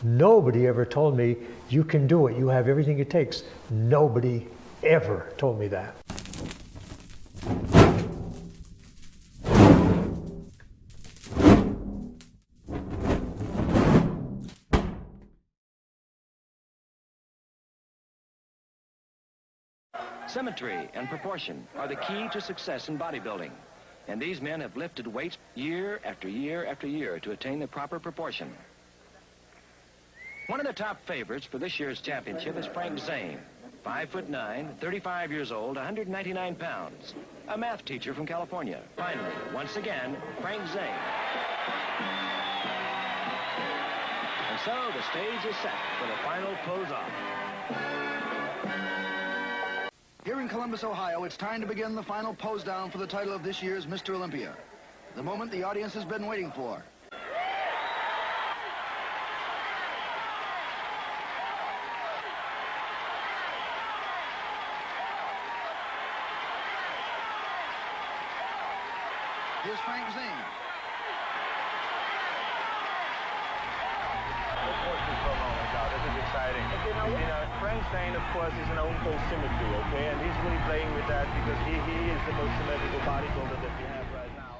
Nobody ever told me, you can do it, you have everything it takes. Nobody ever told me that. Symmetry and proportion are the key to success in bodybuilding. And these men have lifted weights year after year after year to attain the proper proportion. One of the top favorites for this year's championship is Frank Zane. 5'9", 35 years old, 199 pounds. A math teacher from California. Finally, once again, Frank Zane. And so the stage is set for the final close-off. Here in Columbus, Ohio, it's time to begin the final pose down for the title of this year's Mr. Olympia. The moment the audience has been waiting for. Here's Frank Zane. This is exciting. Frank Zane, of course, is known for symmetry, okay? And he's really playing with that because he is the most symmetrical bodybuilder that we have right now.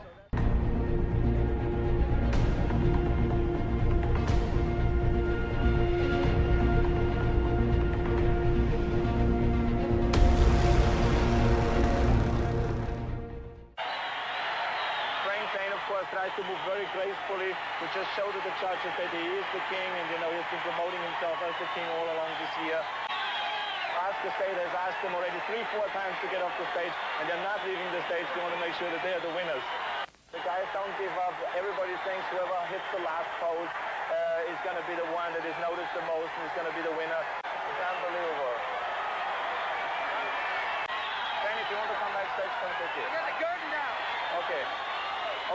Frank Zane, of course, tries to move very gracefully to just show to the judges that he is the king, and he's been promoting himself as the king all along this year. Oscar State has asked them already 3-4 times to get off the stage, and they're not leaving the stage. They want to make sure that they are the winners. The guys don't give up. Everybody thinks whoever hits the last pose is going to be the one that is noticed the most and is going to be the winner. It's unbelievable. Zane, if you want to come backstage, come sit here. Get the curtain down. Okay.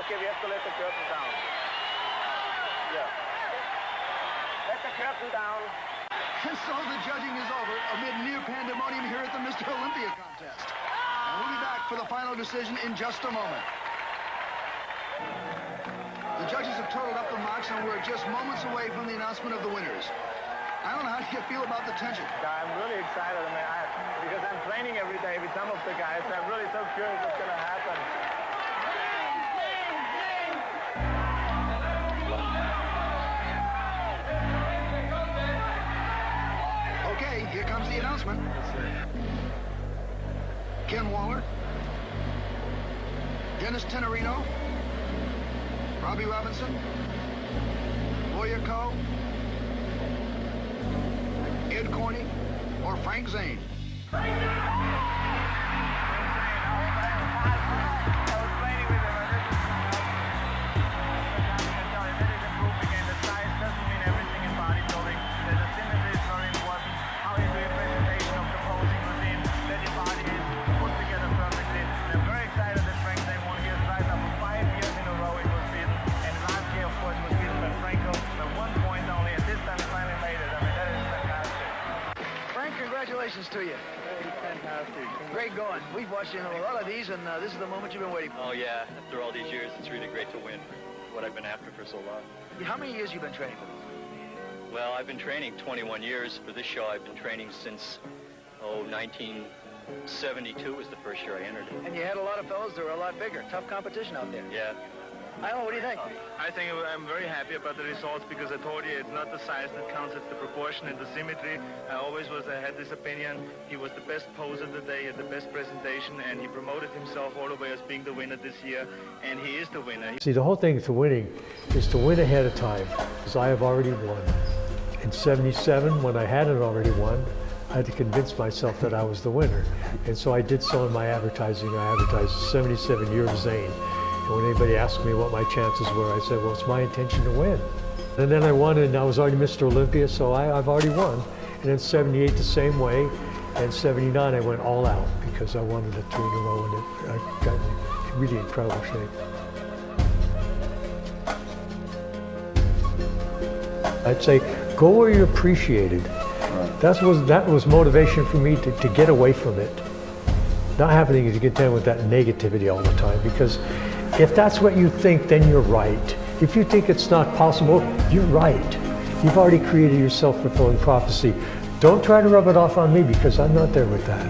Okay, we have to let the curtain down. Yeah. Let the curtain down. And so the judging is over amid near pandemonium here at the Mr. Olympia contest. And we'll be back for the final decision in just a moment. The judges have totaled up the marks, and we're just moments away from the announcement of the winners. I don't know, how do you feel about the tension? I'm really excited, because I'm training every day with some of the guys. I'm really so curious what's going to happen. Okay, here comes the announcement. Ken Waller, Dennis Tenorino, Robbie Robinson, Boyer Coe, Ed Corney, or Frank Zane. Congratulations to you. Fantastic. Great going. We've watched you in a lot of these, and this is the moment you've been waiting for. Oh, yeah. After all these years, it's really great to win what I've been after for so long. How many years have you been training for this? Well, I've been training 21 years. For this show, I've been training since, 1972 was the first year I entered it. And you had a lot of fellows that were a lot bigger. Tough competition out there. Yeah. I don't know, what do you think? I think I'm very happy about the results because I told you it's not the size that counts, it's the proportion and the symmetry. I had this opinion. He was the best poser today, he had the best presentation, and he promoted himself all the way as being the winner this year, and he is the winner. See, the whole thing to winning is to win ahead of time, because I have already won. In '77, when I hadn't already won, I had to convince myself that I was the winner. And so I did so in my advertising. I advertised 77 years of Zane. And when anybody asked me what my chances were, I said, well, it's my intention to win. And then I won, and I was already Mr. Olympia, so I've already won. And then '78 the same way, and '79 I went all out because I wanted it 3 in a row, and I got in really incredible shape. I'd say, go where you're appreciated. That was motivation for me to get away from it. Not having to contend with that negativity all the time, because if that's what you think, then you're right. If you think it's not possible, you're right. You've already created your self-fulfilling prophecy. Don't try to rub it off on me because I'm not there with that.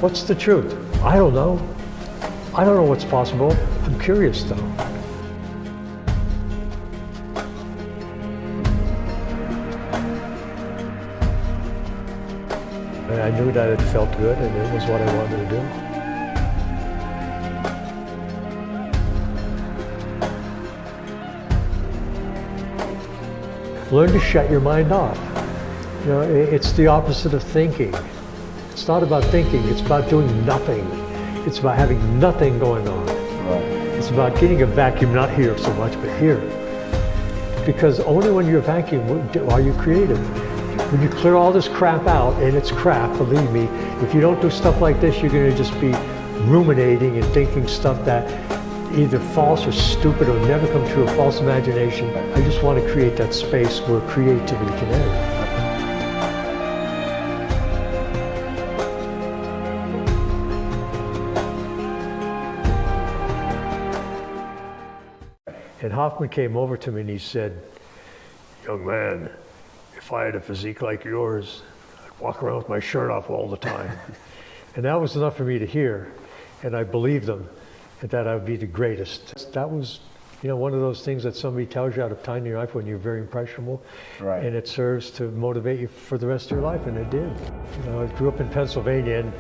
What's the truth? I don't know. I don't know what's possible. I'm curious though. And I knew that it felt good and it was what I wanted to do. Learn to shut your mind off. You know, it's the opposite of thinking. It's not about thinking, it's about doing nothing. It's about having nothing going on. Right. It's about getting a vacuum, not here so much, but here. Because only when you're vacuum are you creative. When you clear all this crap out, and it's crap, believe me, if you don't do stuff like this, you're gonna just be ruminating and thinking stuff that either false or stupid or never come true, a false imagination. I just want to create that space where creativity can enter. And Hoffman came over to me and he said, "Young man, if I had a physique like yours, I'd walk around with my shirt off all the time." And that was enough for me to hear, and I believed him. That I would be the greatest. That was, you know, one of those things that somebody tells you out of time in your life when you're very impressionable, right. And it serves to motivate you for the rest of your life, and it did. You know, I grew up in Pennsylvania, and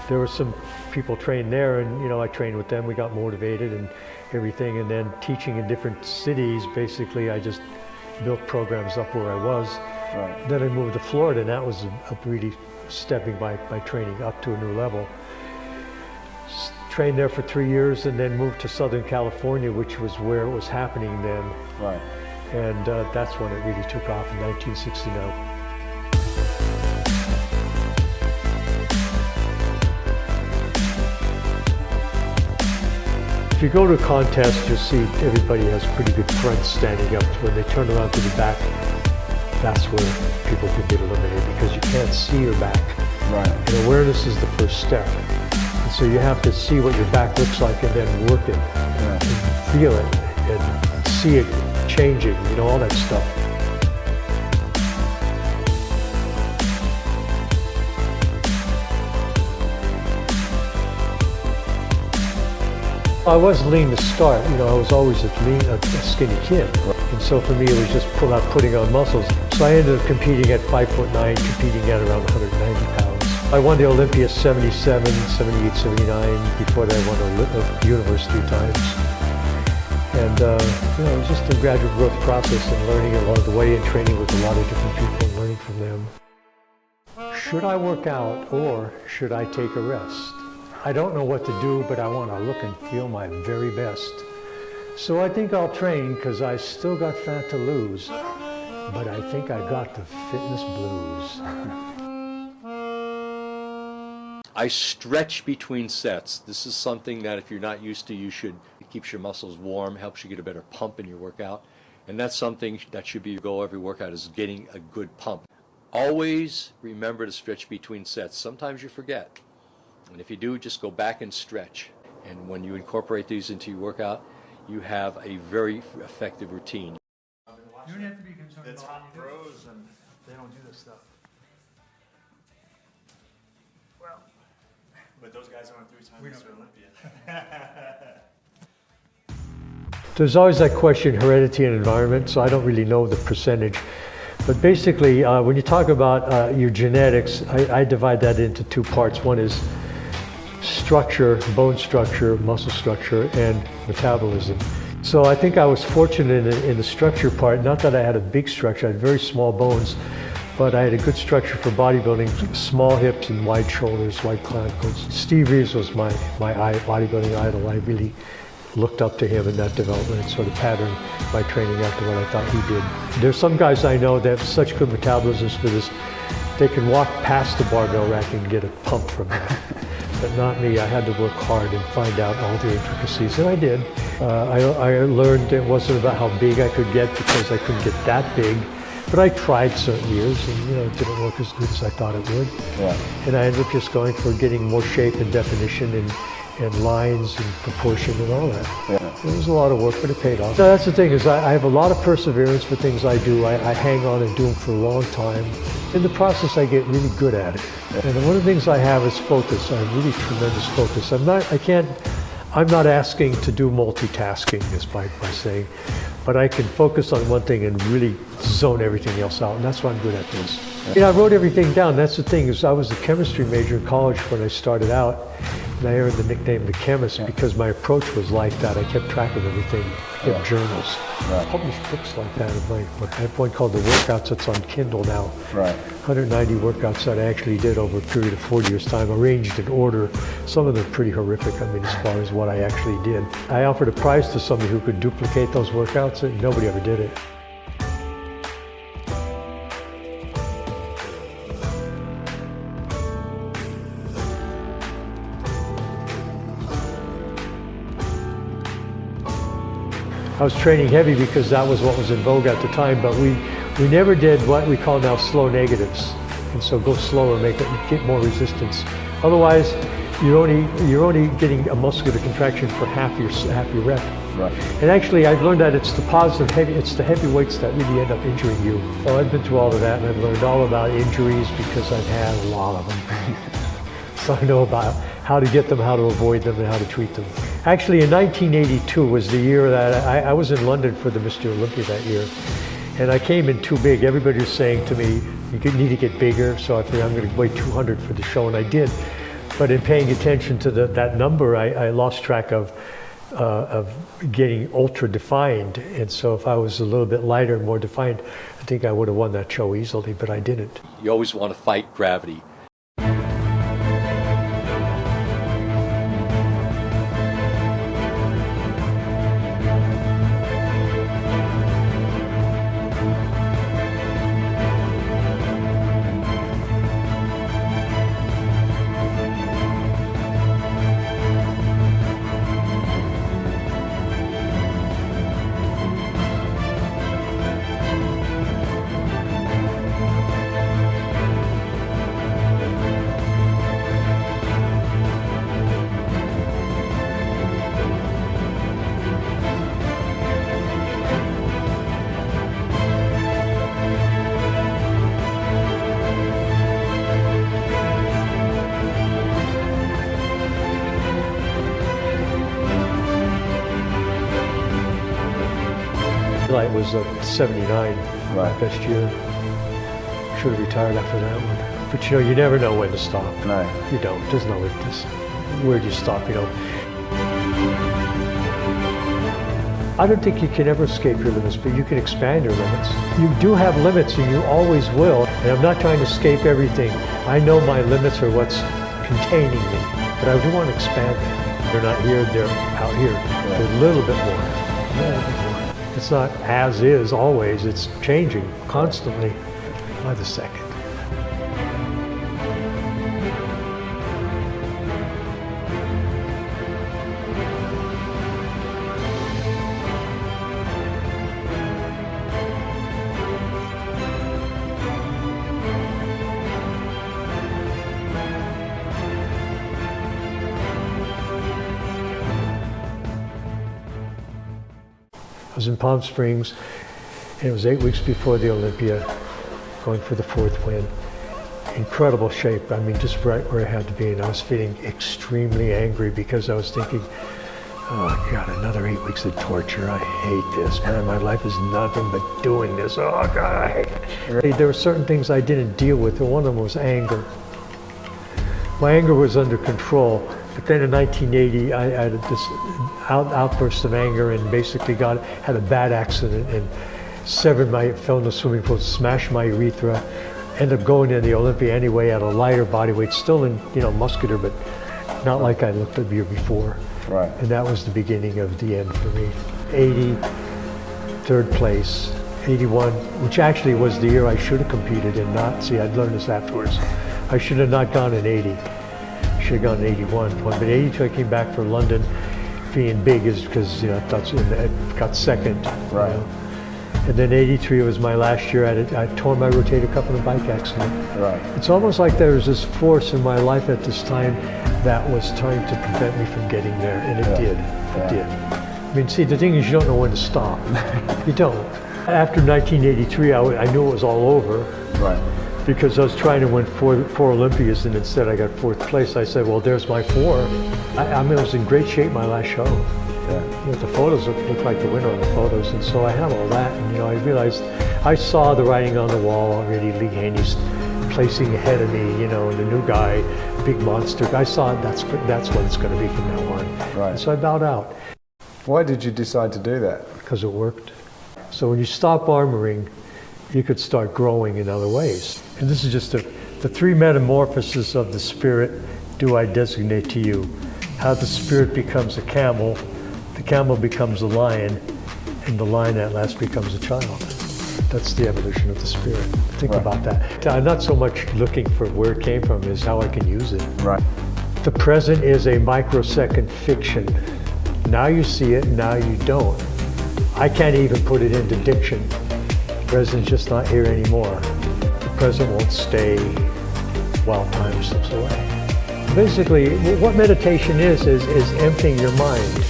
there were some people trained there, and you know, I trained with them. We got motivated and everything, and then teaching in different cities. Basically, I just built programs up where I was. Right. Then I moved to Florida, and that was a really stepping my training up to a new level. Trained there for 3 years and then moved to Southern California, which was where it was happening then. Right. And that's when it really took off in 1969. If you go to a contest, you'll see everybody has pretty good fronts standing up. When they turn around to the back, that's where people can get eliminated because you can't see your back. Right. And awareness is the first step. So you have to see what your back looks like and then work it, and feel it, and see it changing, you know, all that stuff. I was lean to start, you know, I was always a skinny kid. And so for me it was just putting on muscles. So I ended up competing at 5'9", competing at around 190 pounds. I won the Olympia 77, 78, 79. Before that I won a universe 3 times. And you know, it was just a gradual growth process and learning along the way and training with a lot of different people and learning from them. Should I work out or should I take a rest? I don't know what to do, but I want to look and feel my very best. So I think I'll train because I still got fat to lose, but I think I got the fitness blues. I stretch between sets. This is something that if you're not used to, it keeps your muscles warm, helps you get a better pump in your workout. And that's something that should be your goal every workout, is getting a good pump. Always remember to stretch between sets. Sometimes you forget. And if you do, just go back and stretch. And when you incorporate these into your workout, you have a very effective routine. You don't have to be concerned about pros and they don't do this stuff. Well, but those guys aren't 3-time Mr Olympia. There's always that question, heredity and environment, so I don't really know the percentage. But basically, when you talk about your genetics, I divide that into 2 parts. One is structure, bone structure, muscle structure, and metabolism. So I think I was fortunate in the structure part, not that I had a big structure, I had very small bones, but I had a good structure for bodybuilding, small hips and wide shoulders, wide clavicules. Steve Reeves was my bodybuilding idol. I really looked up to him in that development and sort of patterned my training after what I thought he did. There's some guys I know that have such good metabolisms for this, they can walk past the barbell rack and get a pump from that. But not me. I had to work hard and find out all the intricacies, and I did. I learned it wasn't about how big I could get because I couldn't get that big, but I tried certain years and it didn't work as good as I thought it would. Yeah. And I ended up just going for getting more shape and definition and lines and proportion and all that. It was a lot of work, but it paid off. So that's the thing, is I have a lot of perseverance for things I do. I hang on and do them for a long time. In the process, I get really good at it. And one of the things I have is focus. I have really tremendous focus. I'm not asking to do multitasking, is by saying, but I can focus on one thing and really zone everything else out, and that's why I'm good at this. You know, I wrote everything down. That's the thing, is I was a chemistry major in college when I started out, and I earned the nickname the chemist because my approach was like that. I kept track of everything. I kept journals. I published books like that. I have one called The Workouts that's on Kindle now. 190 workouts that I actually did over a period of 4 years' time, arranged in order. Some of them pretty horrific, I mean, as far as what I actually did. I offered a prize to somebody who could duplicate those workouts, and nobody ever did it. I was training heavy because that was what was in vogue at the time, but we never did what we call now slow negatives. And so go slower, get more resistance. Otherwise, you're only getting a muscular contraction for half your rep. And actually, I've learned that it's the the heavy weights that really end up injuring you. So I've been through all of that, and I've learned all about injuries because I've had a lot of them. So I know about how to get them, how to avoid them, and how to treat them. Actually, in 1982 was the year that I was in London for the Mr. Olympia that year, and I came in too big. Everybody was saying to me, you need to get bigger, so I figured I'm going to weigh 200 for the show, and I did. But in paying attention to that number, I lost track of getting ultra defined, and so if I was a little bit lighter and more defined, I think I would have won that show easily, but I didn't. You always want to fight gravity. It was 79, my best year. Should have retired after that one. But you know, you never know when to stop. No. You don't. There's no where do you stop, you know. I don't think you can ever escape your limits, but you can expand your limits. You do have limits, and you always will. And I'm not trying to escape everything. I know my limits are what's containing me, but I do want to expand them. They're not here, they're out here. They're a little bit more. It's not as is always, it's changing constantly by the second. I was in Palm Springs, and it was 8 weeks before the Olympia, going for the 4th win. Incredible shape, I mean, just right where I had to be, and I was feeling extremely angry because I was thinking, oh God, another 8 weeks of torture. I hate this, man. My life is nothing but doing this. Oh God, I hate it. There were certain things I didn't deal with, and one of them was anger. My anger was under control. But then in 1980, I had this outburst of anger and basically had a bad accident and fell in the swimming pool, smashed my urethra, ended up going to the Olympia anyway at a lighter body weight, still in, you know, muscular, but not like I looked the year before. Right. And that was the beginning of the end for me. 80, 3rd place, 81, which actually was the year I should have competed in, I'd learned this afterwards. I should have not gone in 80. Should have gone in 81. But 82 I came back for London, being big is because, you know, I thought I got second. Right. You know. And then 83 was my last year at it. I tore my rotator cuff in a bike accident. Right. It's almost like there was this force in my life at this time that was trying to prevent me from getting there, and it did. It did. I mean, see, the thing is, you don't know when to stop. You don't. After 1983, I knew it was all over. Right. Because I was trying to win four Olympias, and instead I got 4th place. I said, well, there's my 4. I mean, I was in great shape my last show. Yeah. You know, the photos look like the winner on the photos, and so I had all that, and I realized, I saw the writing on the wall already. Lee Haney's placing ahead of me, the new guy, big monster. I saw that's what it's going to be from now on. Right. And so I bowed out. Why did you decide to do that? Because it worked. So when you stop armoring, you could start growing in other ways. And this is just the 3 metamorphoses of the spirit do I designate to you. How the spirit becomes a camel, the camel becomes a lion, and the lion at last becomes a child. That's the evolution of the spirit. Think about that. I'm not so much looking for where it came from as how I can use it. Right. The present is a microsecond fiction. Now you see it, now you don't. I can't even put it into diction. The present's just not here anymore. The present won't stay while time slips away. Basically, what meditation is emptying your mind.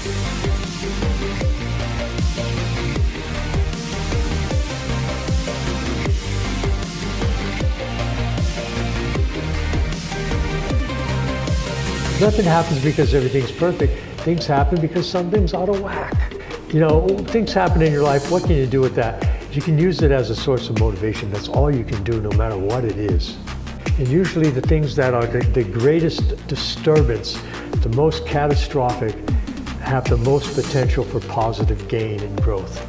Nothing happens because everything's perfect. Things happen because something's out of whack. Things happen in your life. What can you do with that? You can use it as a source of motivation. That's all you can do, no matter what it is. And usually the things that are the greatest disturbance, the most catastrophic, have the most potential for positive gain and growth.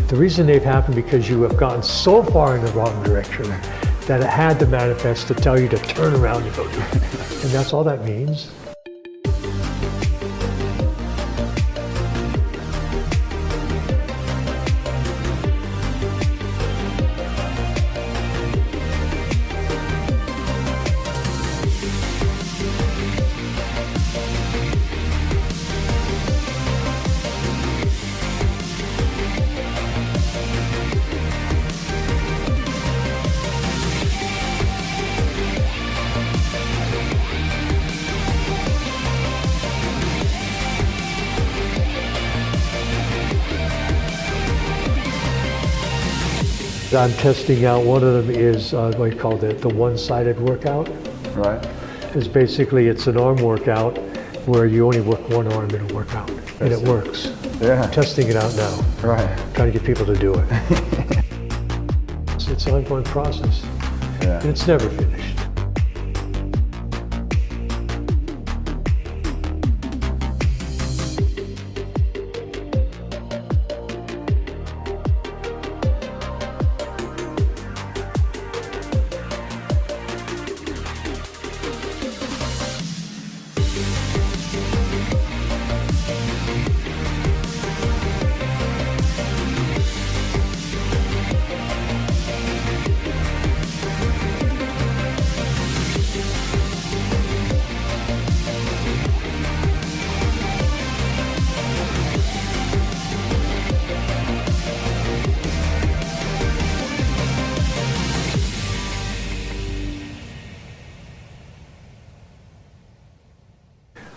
The reason they've happened because you have gotten so far in the wrong direction that it had to manifest to tell you to turn around and go do it. And that's all that means. I'm testing out. One of them is what you call the one-sided workout. Right. It's basically, it's an arm workout where you only work one arm in a workout, and it works. Yeah. I'm testing it out now. Right. Trying to get people to do it. It's an ongoing process, Yeah. and it's never finished.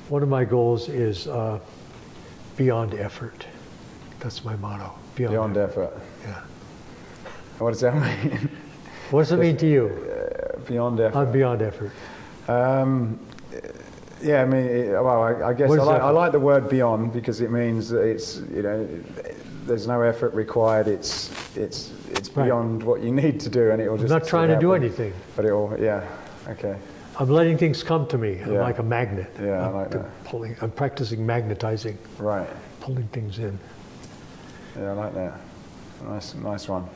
One of my goals is beyond effort. That's my motto. Beyond effort. Yeah. What does that mean? What does it mean to you? Beyond effort. I'm beyond effort. Yeah, I mean, I guess What is I effort? like the word beyond because it means that it's, there's no effort required. It's Right. beyond what you need to do, and it will just. I'm not trying to do happen. anything. But it will, yeah, okay. I'm letting things come to me. I'm Yeah. like a magnet. Yeah, I like that. I'm practicing magnetizing, Right. pulling things in. Yeah, I like that. Nice one.